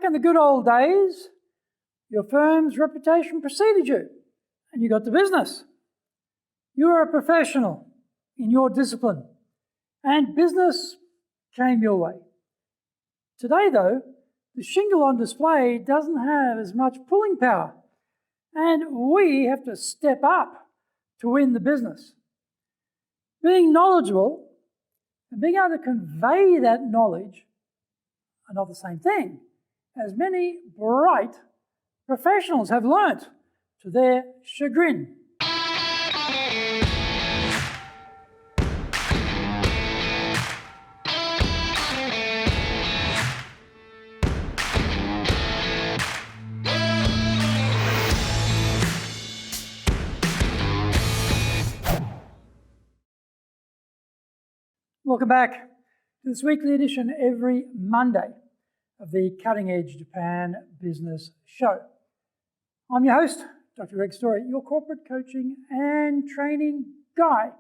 in the good old days, your firm's reputation preceded you, and you got the business. You were a professional in your discipline, and business came your way. Today, though, the shingle on display doesn't have as much pulling power, and we have to step up to win the business. Being knowledgeable and being able to convey that knowledge are not the same thing, as many bright professionals have learnt to their chagrin. Welcome back to this weekly edition every Monday of the Cutting Edge Japan Business Show. I'm your host, Dr. Greg Story, your corporate coaching and training guy,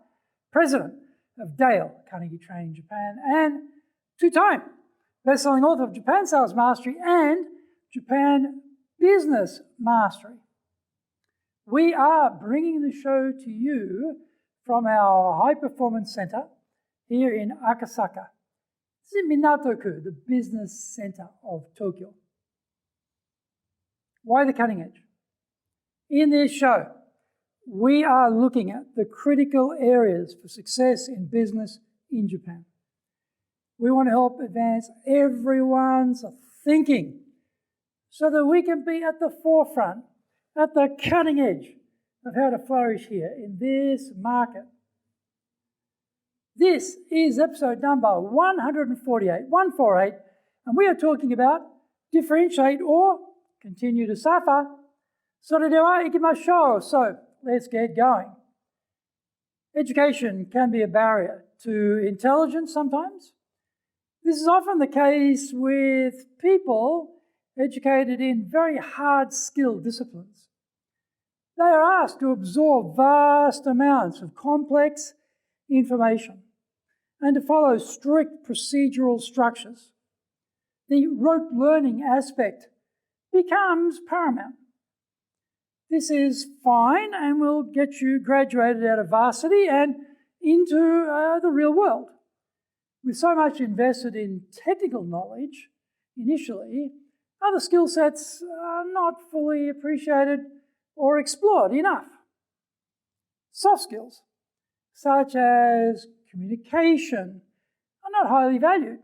president of Dale Carnegie Training Japan, and two-time best-selling author of Japan Sales Mastery and Japan Business Mastery. We are bringing the show to you from our High Performance Center here in Akasaka. This is in Minato-ku, the business center of Tokyo. Why the cutting edge? In this show, we are looking at the critical areas for success in business in Japan. We want to help advance everyone's thinking so that we can be at the forefront, at the cutting edge of how to flourish here in this market. This is episode number 148, and we are talking about differentiate or continue to suffer. So let's get going. Education can be a barrier to intelligence sometimes. This is often the case with people educated in very hard skill disciplines. They are asked to absorb vast amounts of complex information and to follow strict procedural structures. The rote learning aspect becomes paramount. This is fine and will get you graduated out of varsity and into the real world. With so much invested in technical knowledge initially, other skill sets are not fully appreciated or explored enough. Soft skills, such as communication, are not highly valued.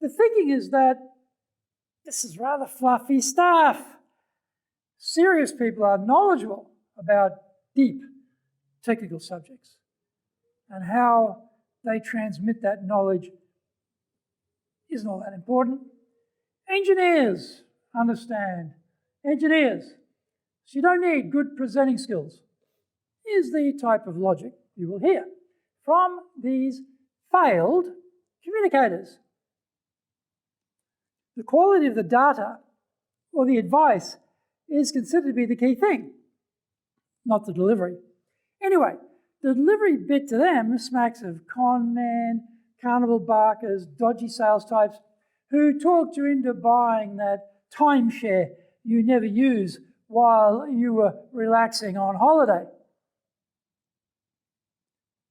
The thinking is that this is rather fluffy stuff. Serious people are knowledgeable about deep technical subjects and how they transmit that knowledge isn't all that important. Engineers understand. Engineers, so you don't need good presenting skills, is the type of logic you will hear from these failed communicators. The quality of the data or the advice is considered to be the key thing, not the delivery. Anyway, the delivery bit to them smacks of conmen, carnival barkers, dodgy sales types who talked you into buying that timeshare you never use while you were relaxing on holiday.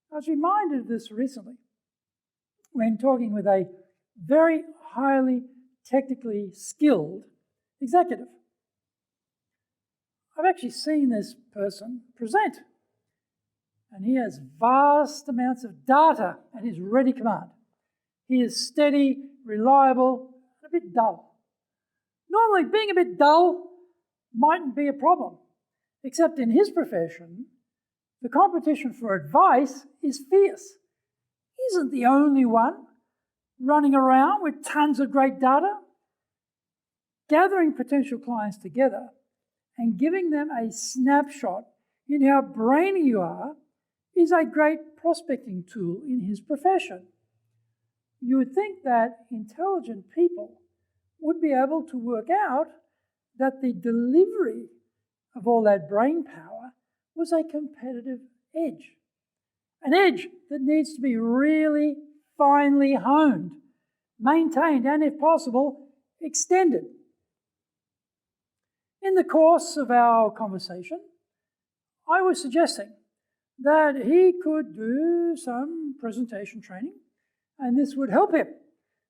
I was reminded of this recently when talking with a very highly technically skilled executive. I've actually seen this person present, and he has vast amounts of data at his ready command. He is steady, reliable, and a bit dull. Normally, being a bit dull mightn't be a problem, except in his profession, the competition for advice is fierce. He isn't the only one running around with tons of great data. Gathering potential clients together and giving them a snapshot in how brainy you are is a great prospecting tool in his profession. You would think that intelligent people would be able to work out that the delivery of all that brain power was a competitive edge. An edge that needs to be really finely honed, maintained, and if possible, extended In the course of our conversation, I was suggesting that he could do some presentation training, and this would help him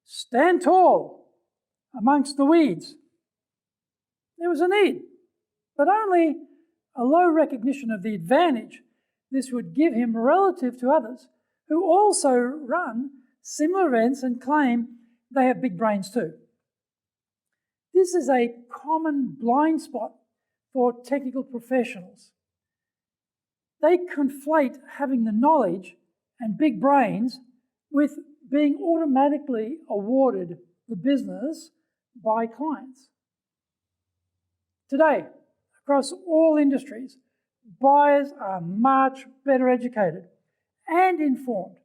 stand tall amongst the weeds. There was a need, but only a low recognition of the advantage this would give him relative to others who also run similar events and claim they have big brains too. This is a common blind spot for technical professionals. They conflate having the knowledge and big brains with being automatically awarded the business by clients. Today, across all industries, buyers are much better educated and informed.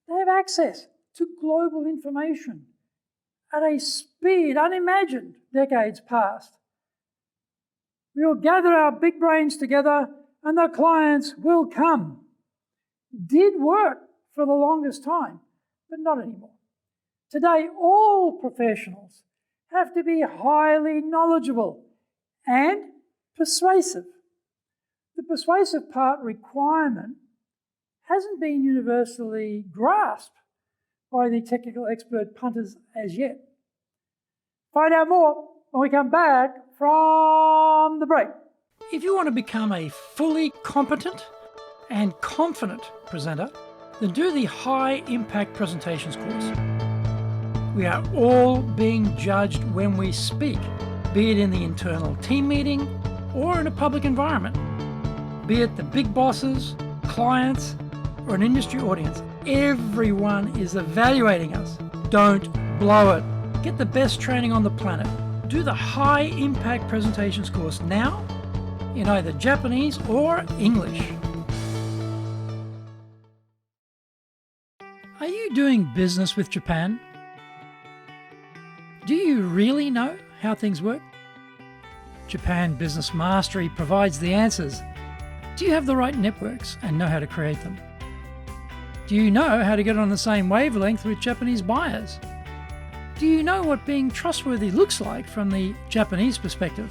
They have access to global information at a speed unimagined decades past. We will gather our big brains together and the clients will come. Did work for the longest time, but not anymore. Today, all professionals have to be highly knowledgeable and persuasive. The persuasive part requirement hasn't been universally grasped by the technical expert punters as yet. Find out more when we come back from the break. If you want to become a fully competent and confident presenter, then do the High Impact Presentations course. We are all being judged when we speak, be it in the internal team meeting or in a public environment, be it the big bosses, clients, or an industry audience. Everyone is evaluating us. Don't blow it. Get the best training on the planet. Do the High Impact Presentations course now in either Japanese or English. Are you doing business with Japan? Do you really know how things work? Japan Business Mastery provides the answers. Do you have the right networks and know how to create them? Do you know how to get on the same wavelength with Japanese buyers? Do you know what being trustworthy looks like from the Japanese perspective?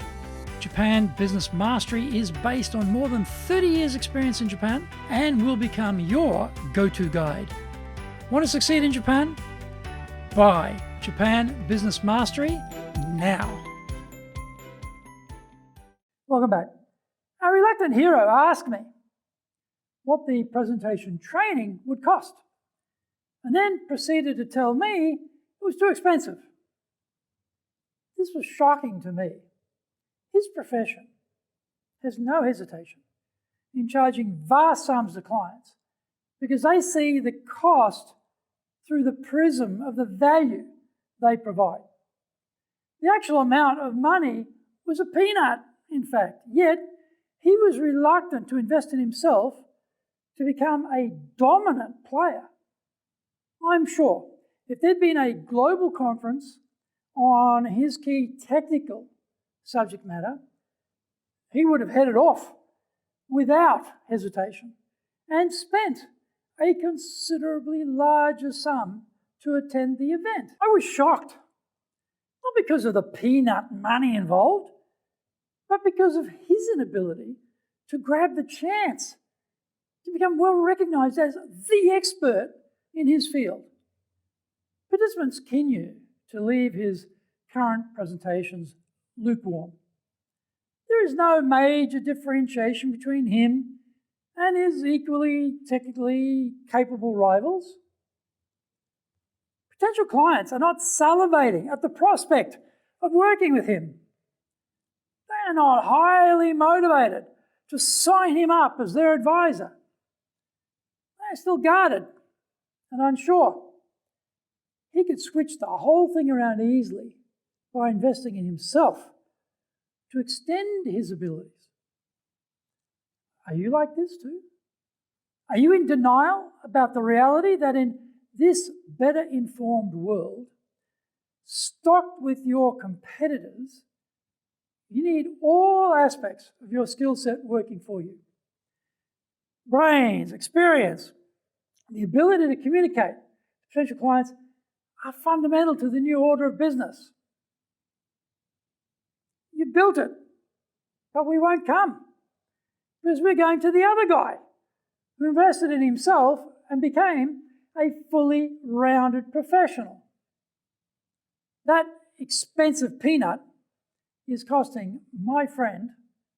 Japan Business Mastery is based on more than 30 years' experience in Japan and will become your go-to guide. Want to succeed in Japan? Buy Japan Business Mastery now. Welcome back. A reluctant hero asked me what the presentation training would cost, and then proceeded to tell me it was too expensive. This was shocking to me. His profession has no hesitation in charging vast sums to clients because they see the cost through the prism of the value they provide. The actual amount of money was a peanut, in fact, yet he was reluctant to invest in himself to become a dominant player. I'm sure if there'd been a global conference on his key technical subject matter, he would have headed off without hesitation and spent a considerably larger sum to attend the event. I was shocked, not because of the peanut money involved, but because of his inability to grab the chance to become well recognized as the expert in his field. Participants continue to leave his current presentations lukewarm. There is no major differentiation between him and his equally technically capable rivals. Potential clients are not salivating at the prospect of working with him. They are not highly motivated to sign him up as their advisor. They are still guarded and unsure. He could switch the whole thing around easily by investing in himself to extend his abilities. Are you like this too? Are you in denial about the reality that in this better informed world, stocked with your competitors, you need all aspects of your skill set working for you? Brains, experience, the ability to communicate to potential clients are fundamental to the new order of business. You built it but we won't come because we're going to the other guy who invested in himself and became a fully rounded professional. That expensive peanut is costing my friend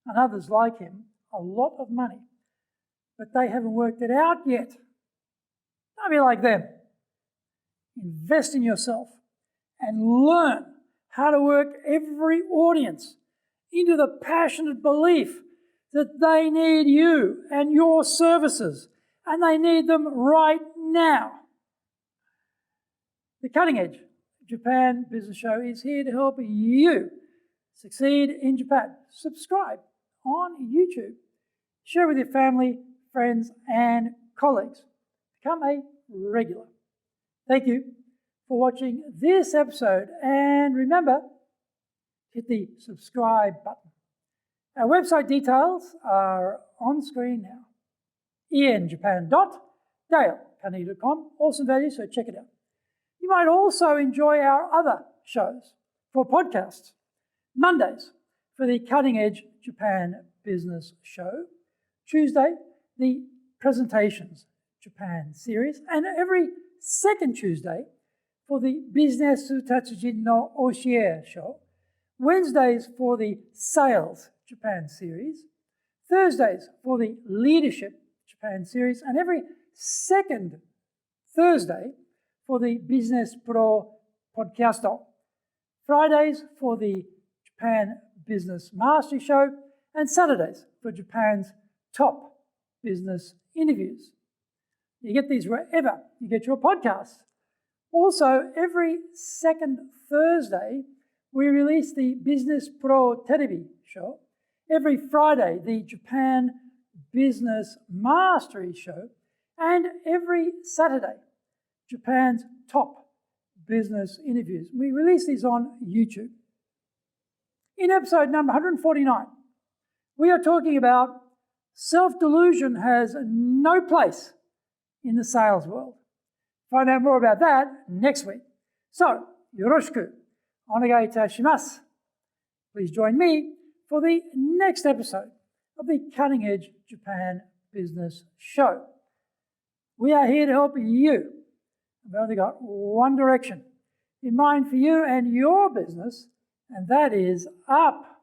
and others like him a lot of money, but they haven't worked it out yet. Don't be like them. Invest in yourself and learn how to work every audience into the passionate belief that they need you and your services, and they need them right now. The Cutting Edge Japan Business Show is here to help you succeed in Japan. Subscribe on YouTube. Share with your family, friends, and colleagues. Become a regular. Thank you for watching this episode, and remember, hit the subscribe button. Our website details are on screen now. ianjapan.dale.carnegie.com. Awesome value, so check it out. You might also enjoy our other shows for podcasts. Mondays for the Cutting Edge Japan Business Show. Tuesday, the Presentations Japan series. And every second Tuesday for the Business Tatsujin no Oshier show. Wednesdays for the Sales Japan series. Thursdays for the Leadership Japan series. And every second Thursday for the Business Pro Podcasto. Fridays for the Japan Business Mastery Show, and Saturdays for Japan's top business interviews. You get these wherever you get your podcasts. Also, every second Thursday, we release the Business Pro Terebi Show. Every Friday, the Japan Business Mastery Show. And every Saturday, Japan's top business interviews. We release these on YouTube. In episode number 149, we are talking about self-delusion has no place in the sales world. Find out more about that next week. So, yoroshiku onegai itashimasu. Please join me for the next episode of the Cutting Edge Japan Business Show. We are here to help you. We've only got one direction in mind for you and your business, and that is up.